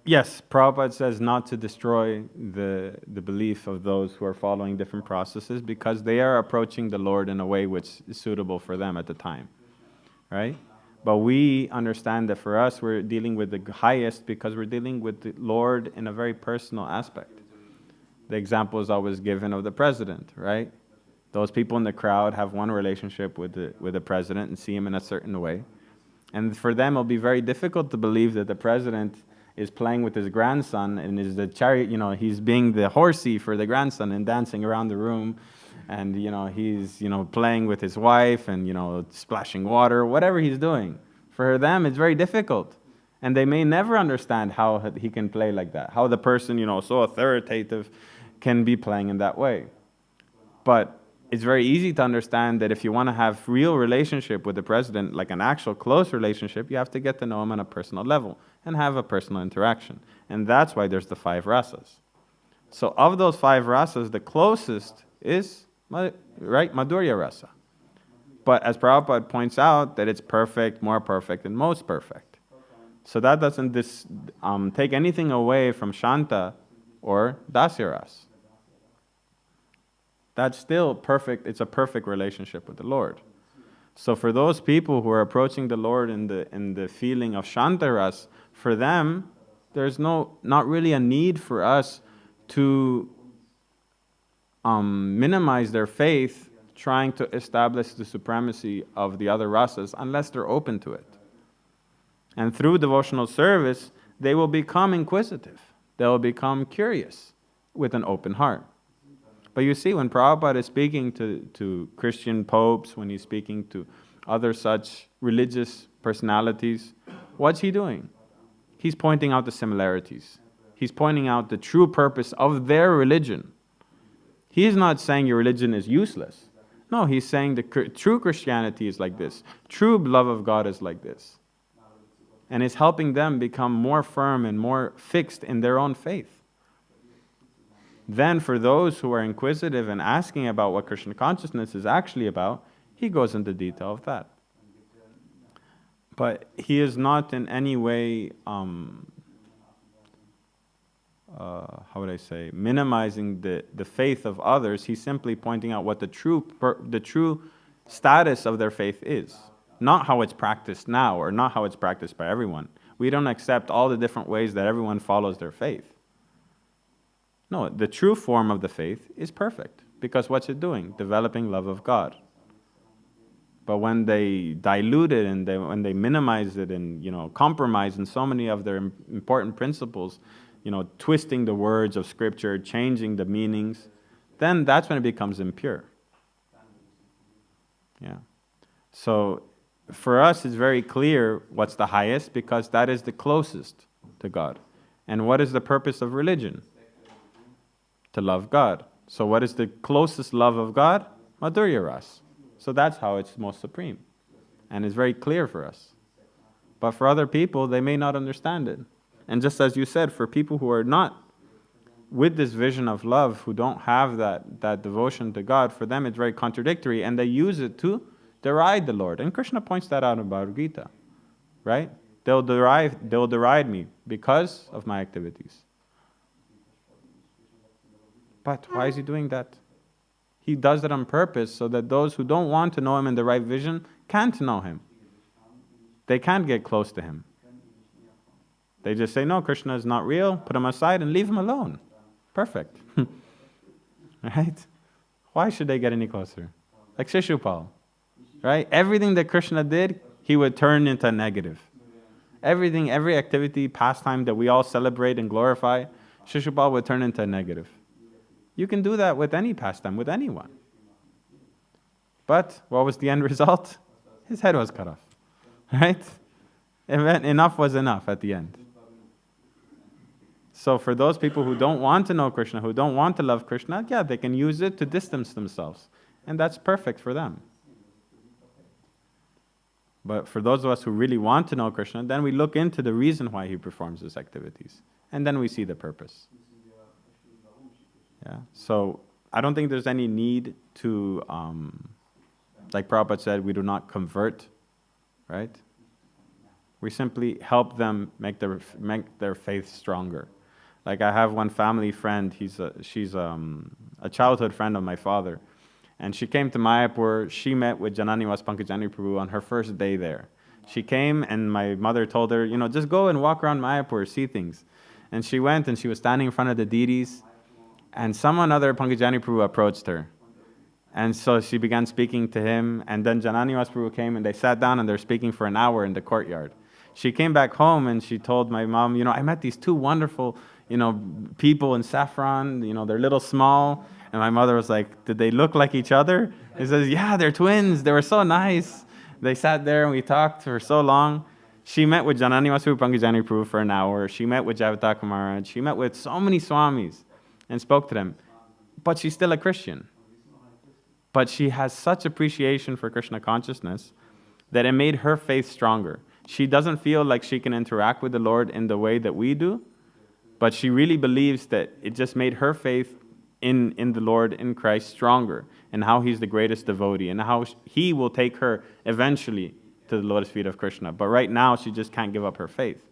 yes, Prabhupada says not to destroy the belief of those who are following different processes because they are approaching the Lord in a way which is suitable for them at the time, right? But we understand that for us, we're dealing with the highest because we're dealing with the Lord in a very personal aspect. The example is always given of the president, right? Those people in the crowd have one relationship with the president and see him in a certain way. And for them, it'll be very difficult to believe that the president is playing with his grandson and is the chariot, you know, he's being the horsey for the grandson and dancing around the room. And, you know, he's, you know, playing with his wife and, you know, splashing water, whatever he's doing. For them, it's very difficult. And they may never understand how he can play like that, how the person, you know, so authoritative can be playing in that way. But it's very easy to understand that if you want to have real relationship with the president, like an actual close relationship, you have to get to know him on a personal level and have a personal interaction. And that's why there's the 5 rasas. So of those 5 rasas, the closest is, right, Madhurya rasa. But as Prabhupada points out, that it's perfect, more perfect, and most perfect. So that doesn't take anything away from Shanta or Dasya rasa. That's still perfect. It's a perfect relationship with the Lord. So for those people who are approaching the Lord in the feeling of Shantaras, for them, there's not really a need for us to minimize their faith trying to establish the supremacy of the other rasas unless they're open to it. And through devotional service, they will become inquisitive. They will become curious with an open heart. But you see, when Prabhupada is speaking to Christian popes, when he's speaking to other such religious personalities, what's he doing? He's pointing out the similarities. He's pointing out the true purpose of their religion. He's not saying your religion is useless. No, he's saying the true Christianity is like this. True love of God is like this. And it's helping them become more firm and more fixed in their own faith. Then for those who are inquisitive and asking about what Krishna consciousness is actually about, he goes into detail of that. But he is not in any way, minimizing the faith of others. He's simply pointing out what the true status of their faith is. Not how it's practiced now or not how it's practiced by everyone. We don't accept all the different ways that everyone follows their faith. No, the true form of the faith is perfect. Because what's it doing? Developing love of God. But when they dilute it and when they minimize it and compromise in so many of their important principles, twisting the words of Scripture, changing the meanings, then that's when it becomes impure. Yeah. So for us, it's very clear what's the highest, because that is the closest to God. And what is the purpose of religion? To love God. So what is the closest love of God? Madhurya Ras. So that's how it's most supreme. And it's very clear for us. But for other people, they may not understand it. And just as you said, for people who are not with this vision of love, who don't have that devotion to God, for them it's very contradictory, and they use it to deride the Lord. And Krishna points that out in Bhagavad Gita, right? They'll deride me because of my activities. But why is he doing that? He does it on purpose so that those who don't want to know him in the right vision can't know him. They can't get close to him. They just say, no, Krishna is not real, put him aside and leave him alone. Perfect. Right? Why should they get any closer? Like Shishupal, right? Everything that Krishna did, he would turn into a negative. Everything, every activity, pastime that we all celebrate and glorify, Shishupal would turn into a negative. You can do that with any pastime, with anyone. But what was the end result? His head was cut off. Right? Enough was enough at the end. So for those people who don't want to know Krishna, who don't want to love Krishna, yeah, they can use it to distance themselves. And that's perfect for them. But for those of us who really want to know Krishna, then we look into the reason why he performs his activities. And then we see the purpose. Yeah. So I don't think there's any need to, like Prabhupada said, we do not convert, right? We simply help them make their faith stronger. Like I have one family friend, she's a childhood friend of my father. And she came to Mayapur. She met with Janani Was Pankajani Prabhu on her first day there. She came and my mother told her, just go and walk around Mayapur, see things. And she went and she was standing in front of the deities. And other Pankajani Prabhu approached her. And so she began speaking to him. And then Janani Was Prabhu came and they sat down and they're speaking for an hour in the courtyard. She came back home and she told my mom, I met these two wonderful, people in saffron, they're little small. And my mother was like, did they look like each other? He says, yeah, they're twins. They were so nice. They sat there and we talked for so long. She met with Janani Vasu Pankajani Prabhu for an hour. She met with Javataka Maharaj. She met with so many swamis and spoke to them. But she's still a Christian. But she has such appreciation for Krishna consciousness that it made her faith stronger. She doesn't feel like she can interact with the Lord in the way that we do, but she really believes that it just made her faith in the Lord, in Christ, stronger, and how He's the greatest devotee, and how He will take her eventually to the lotus feet of Krishna. But right now, she just can't give up her faith.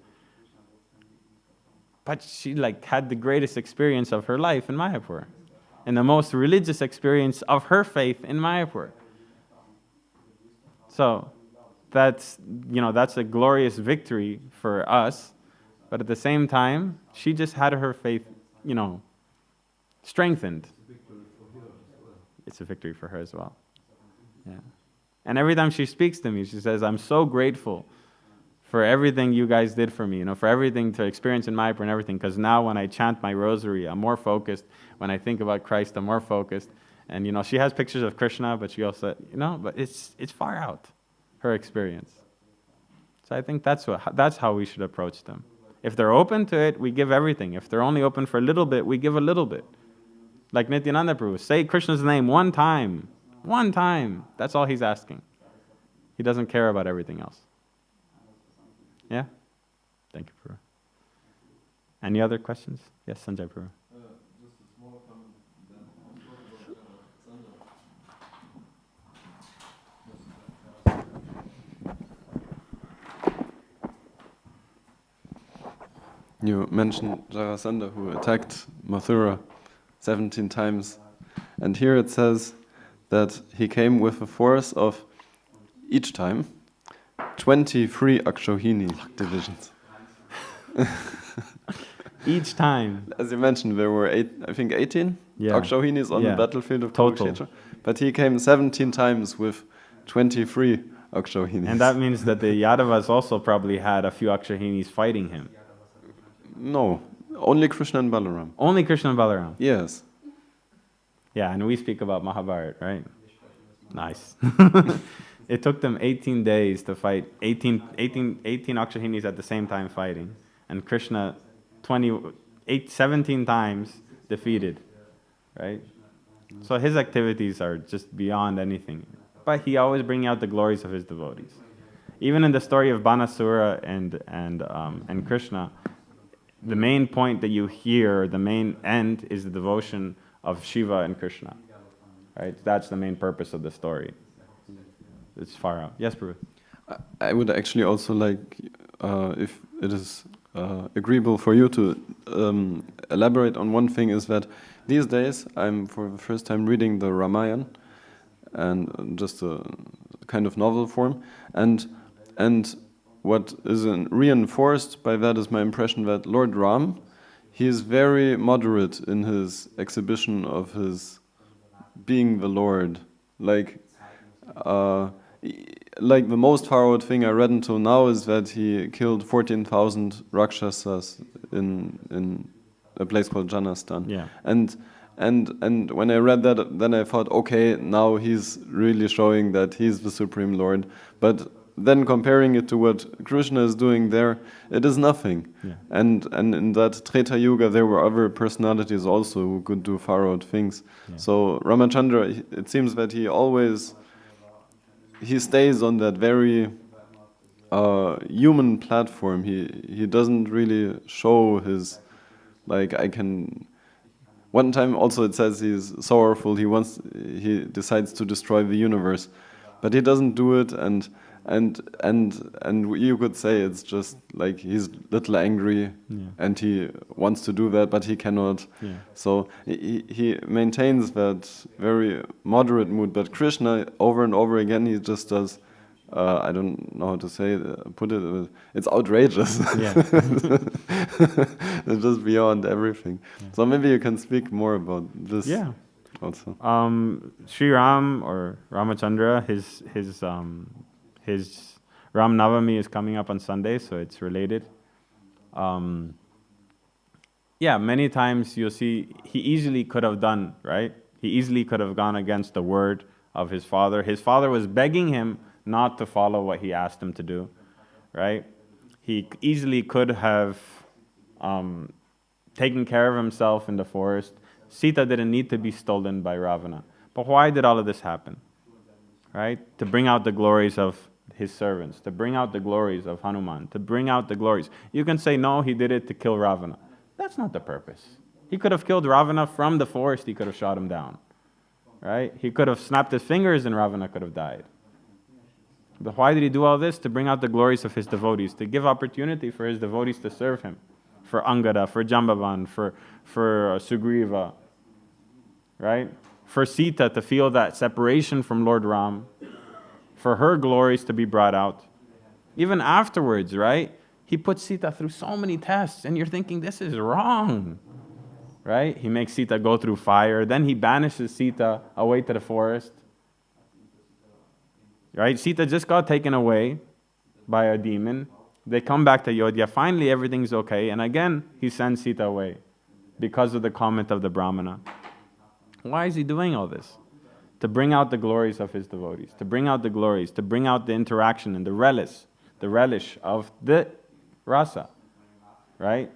But she had the greatest experience of her life in Mayapur, and the most religious experience of her faith in Mayapur. So that's a glorious victory for us, but at the same time, she just had her faith, strengthened. It's a victory for her as well. Yeah. And every time she speaks to me, she says, I'm so grateful for everything you guys did for me, for everything to experience in Mayapur and everything, because now when I chant my rosary, I'm more focused. When I think about Christ, I'm more focused. And, she has pictures of Krishna, but she also, but it's far out, her experience. So I think that's how we should approach them. If they're open to it, we give everything. If they're only open for a little bit, we give a little bit. Like Nityananda Prabhu, say Krishna's name one time. One time. That's all he's asking. He doesn't care about everything else. Yeah? Thank you, Prabhu. Any other questions? Yes, Sanjay Prabhu. Just a small comment. You mentioned Jarasandha, who attacked Mathura 17 times. And here it says that he came with a force of, each time, 23 Akshohini divisions. Each time. As you mentioned, there were 18 Akshohinis on the battlefield of Kurukshetra. But he came 17 times with 23 Akshohinis. And that means that the Yadavas also probably had a few Akshohinis fighting him. No, only Krishna and Balaram. Only Krishna and Balaram? Yes. Yeah, and we speak about Mahabharata, right? Nice. It took them 18 days to fight 18 Akshohinis at the same time fighting. And Krishna 17 times defeated, right? So his activities are just beyond anything. But he always brings out the glories of his devotees. Even in the story of Banasura and Krishna, the main point that you hear, the main end, is the devotion of Shiva and Krishna. Right? That's the main purpose of the story. It's far out. Yes, Prabhu? I would actually also like, if it is agreeable for you to elaborate on one thing, is that these days I'm for the first time reading the Ramayana, and just a kind of novel form, and what is reinforced by that is my impression that Lord Ram, he is very moderate in his exhibition of his being the Lord. Like the most far-out thing I read until now is that he killed 14,000 Rakshasas in a place called Janastan. Yeah. And when I read that, then I thought, okay, now he's really showing that he's the Supreme Lord. But then comparing it to what Krishna is doing there, it is nothing. Yeah. And in that Treta Yuga, there were other personalities also who could do far-out things. Yeah. So Ramachandra, it seems that he stays on that very human platform. He doesn't really show his, like, I can. One time also it says he's sorrowful. He decides to destroy the universe, but he doesn't do it. And you could say it's just like he's a little angry, and he wants to do that, but he cannot. Yeah. So he maintains that very moderate mood. But Krishna, over and over again, he just does. I don't know how to put it. It's outrageous. Yeah. It's just beyond everything. Yeah. So maybe you can speak more about this. Yeah. Also. Sri Ram or Ramachandra, his Ram Navami is coming up on Sunday, so it's related. Many times you'll see he easily could have done, right? He easily could have gone against the word of his father. His father was begging him not to follow what he asked him to do, right? He easily could have taken care of himself in the forest. Sita didn't need to be stolen by Ravana. But why did all of this happen? Right? To bring out the glories of his servants, to bring out the glories of Hanuman, to bring out the glories. You can say, no, he did it to kill Ravana. That's not the purpose. He could have killed Ravana from the forest, he could have shot him down. Right? He could have snapped his fingers and Ravana could have died. But why did he do all this? To bring out the glories of his devotees, to give opportunity for his devotees to serve him. For Angada, for Jambavan, for Sugriva, right? For Sita to feel that separation from Lord Ram, for her glories to be brought out. Even afterwards, right? He puts Sita through so many tests, and you're thinking, this is wrong, right? He makes Sita go through fire, then he banishes Sita away to the forest. Right? Sita just got taken away by a demon. They come back to Yodhya. Finally, everything's okay. And again, he sends Sita away because of the comment of the Brahmana. Why is he doing all this? To bring out the glories of his devotees. To bring out the glories. To bring out the interaction and the relish of the rasa. Right?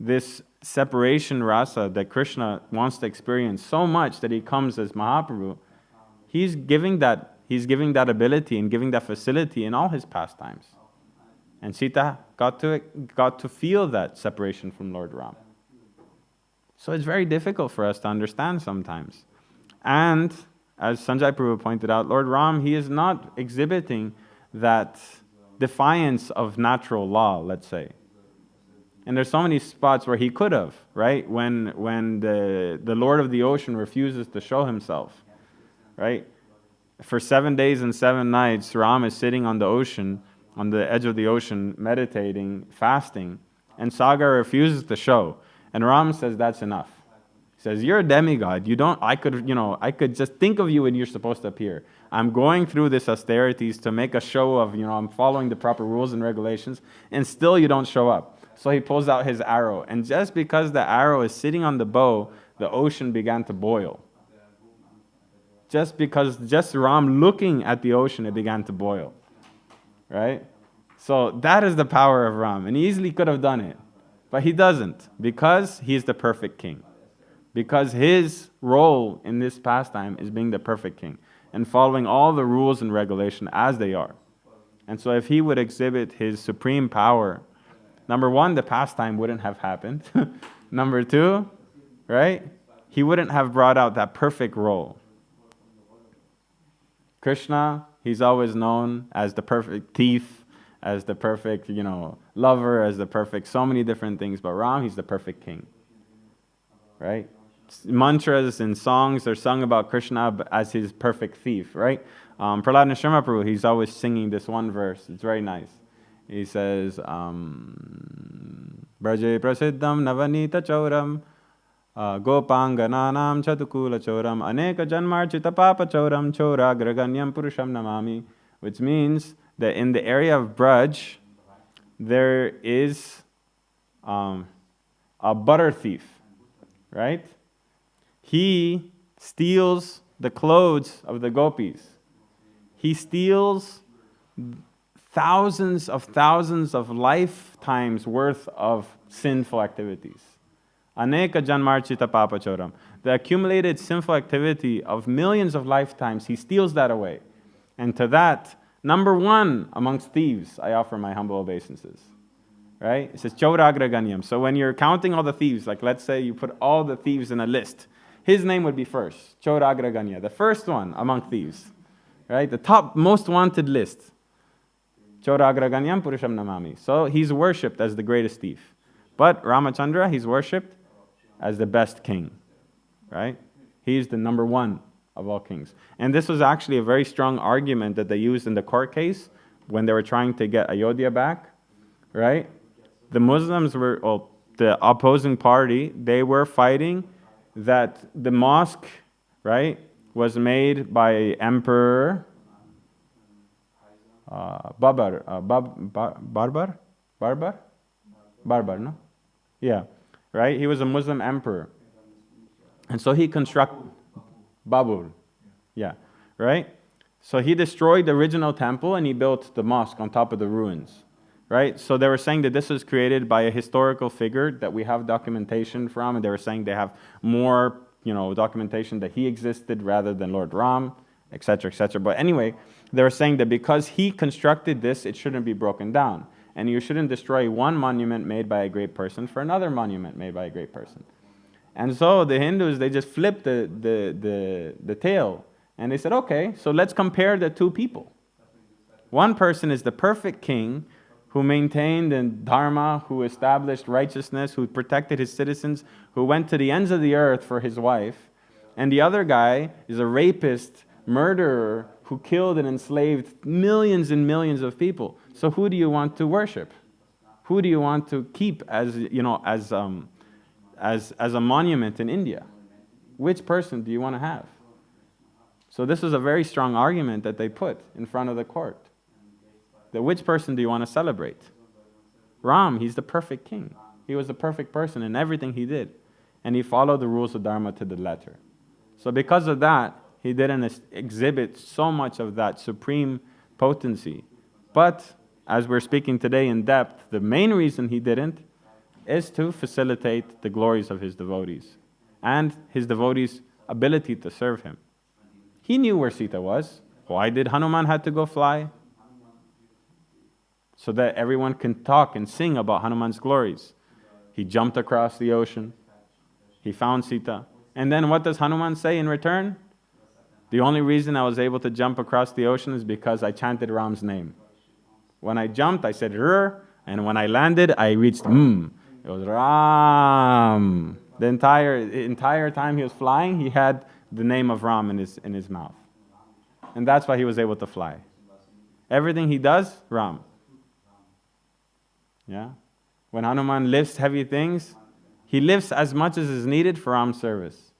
This separation rasa that Krishna wants to experience so much that he comes as Mahaprabhu. He's giving that ability and giving that facility in all his pastimes. And Sita got to feel that separation from Lord Ram. So it's very difficult for us to understand sometimes. And as Sanjay Prabhu pointed out, Lord Ram, he is not exhibiting that defiance of natural law, let's say. And there's so many spots where he could have, right? When the Lord of the ocean refuses to show himself, right? For 7 days and 7 nights, Ram is sitting on the ocean, on the edge of the ocean, meditating, fasting, And Sagar refuses to show. And Ram says, that's enough. He says, you're a demigod. I could just think of you when you're supposed to appear. I'm going through this austerities to make a show of, I'm following the proper rules and regulations, and still you don't show up. So he pulls out his arrow. And just because the arrow is sitting on the bow, the ocean began to boil. Just Ram looking at the ocean, it began to boil. Right? So that is the power of Ram. And he easily could have done it. But he doesn't, because he's the perfect king. Because his role in this pastime is being the perfect king and following all the rules and regulation as they are. And so if he would exhibit his supreme power, number one, the pastime wouldn't have happened. Number two, right? He wouldn't have brought out that perfect role. Krishna, he's always known as the perfect thief, as the perfect, lover, as the perfect so many different things. But Ram, he's the perfect king. Right? Mantras and songs are sung about Krishna as his perfect thief, right? Prahlad Nrsimha Prabhu, he's always singing this one verse. It's very nice. He says, Braje prasiddham navanita chauram gopangananam chatukula chauram aneka janmarchita papa chauram chora graganyam purusham namami. Which means that in the area of Braj, there is a butter thief, right? He steals the clothes of the gopis. He steals thousands of lifetimes worth of sinful activities. Aneka janmarchita papachoram. The accumulated sinful activity of millions of lifetimes, he steals that away. And to that, number one amongst thieves, I offer my humble obeisances. Right? It says choragraganyam. So when you're counting all the thieves, like let's say you put all the thieves in a list, his name would be first, choragraganya, the first one among thieves. Right? The top most wanted list. Choragraganyam purusham namami. So he's worshipped as the greatest thief. But Ramachandra, he's worshipped as the best king. Right? He's the number one of all kings. And this was actually a very strong argument that they used in the court case when they were trying to get Ayodhya back. Right? The Muslims were, the opposing party, they were fighting that the mosque, right, was made by Emperor Barbar, no? Yeah, right? He was a Muslim emperor. And so he constructed Babur. Yeah, right? So he destroyed the original temple and he built the mosque on top of the ruins. Right? So they were saying that this was created by a historical figure that we have documentation from, and they were saying they have more, documentation that he existed rather than Lord Ram, etc., etc. But anyway, they were saying that because he constructed this, it shouldn't be broken down. And you shouldn't destroy one monument made by a great person for another monument made by a great person. And so the Hindus, they just flipped the tale. And they said, okay, so let's compare the two people. One person is the perfect king who maintained the dharma, who established righteousness, who protected his citizens, who went to the ends of the earth for his wife. And the other guy is a rapist, murderer, who killed and enslaved millions and millions of people. So who do you want to worship? Who do you want to keep as a monument in India? Which person do you want to have? So this was a very strong argument that they put in front of the court. That which person do you want to celebrate? Ram, he's the perfect king. He was the perfect person in everything he did. And he followed the rules of Dharma to the letter. So because of that, he didn't exhibit so much of that supreme potency. But as we're speaking today in depth, the main reason he didn't is to facilitate the glories of his devotees and his devotees' ability to serve him. He knew where Sita was. Why did Hanuman have to go fly? So that everyone can talk and sing about Hanuman's glories. He jumped across the ocean. He found Sita. And then what does Hanuman say in return? The only reason I was able to jump across the ocean is because I chanted Ram's name. When I jumped, I said Rr, and when I landed, I reached It was Ram. The entire time he was flying, he had the name of Ram in his mouth. And that's why he was able to fly. Everything he does, Ram. Yeah? When Hanuman lifts heavy things, he lifts as much as is needed for Ram's service.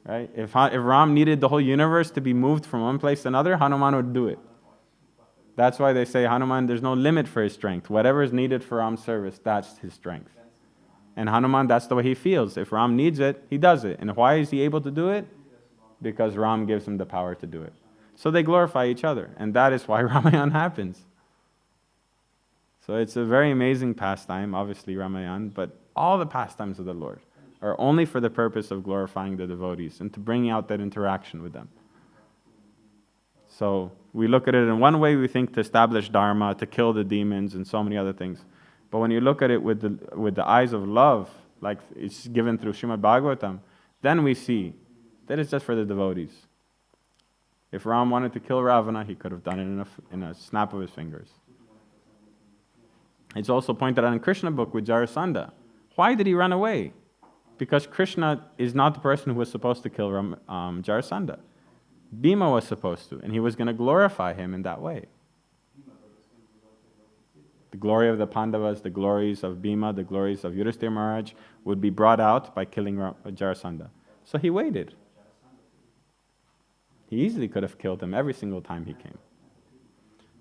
Right? If Ram needed the whole universe to be moved from one place to another, Hanuman would do it. That's why they say Hanuman, there's no limit for his strength. Whatever is needed for Ram's service, that's his strength. And Hanuman, that's the way he feels. If Ram needs it, he does it. And why is he able to do it? Because Ram gives him the power to do it. So they glorify each other. And that is why Ramayana happens. So it's a very amazing pastime, obviously Ramayana, but all the pastimes of the Lord are only for the purpose of glorifying the devotees and to bring out that interaction with them. So we look at it in one way, we think to establish Dharma, to kill the demons and so many other things. But when you look at it with the eyes of love, like it's given through Srimad Bhagavatam, then we see that it's just for the devotees. If Ram wanted to kill Ravana, he could have done it in a snap of his fingers. It's also pointed out in Krishna book with Jarasandha. Why did he run away? Because Krishna is not the person who was supposed to kill Jarasandha. Bhima was supposed to, and he was going to glorify him in that way. The glory of the Pandavas, the glories of Bhima, the glories of Yudhishthira Maharaj would be brought out by killing Jarasandha. So he waited. He easily could have killed him every single time he came.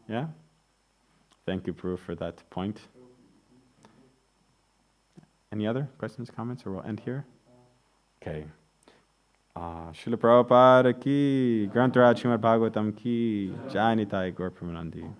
Yeah? Thank you, Prabhu, for that point. Any other questions, comments, or we'll end here? Okay. Srila Prabhupada ki, Granth Raj Srimad Bhagavatam ki, Jai Nitai Gaur Premanandi.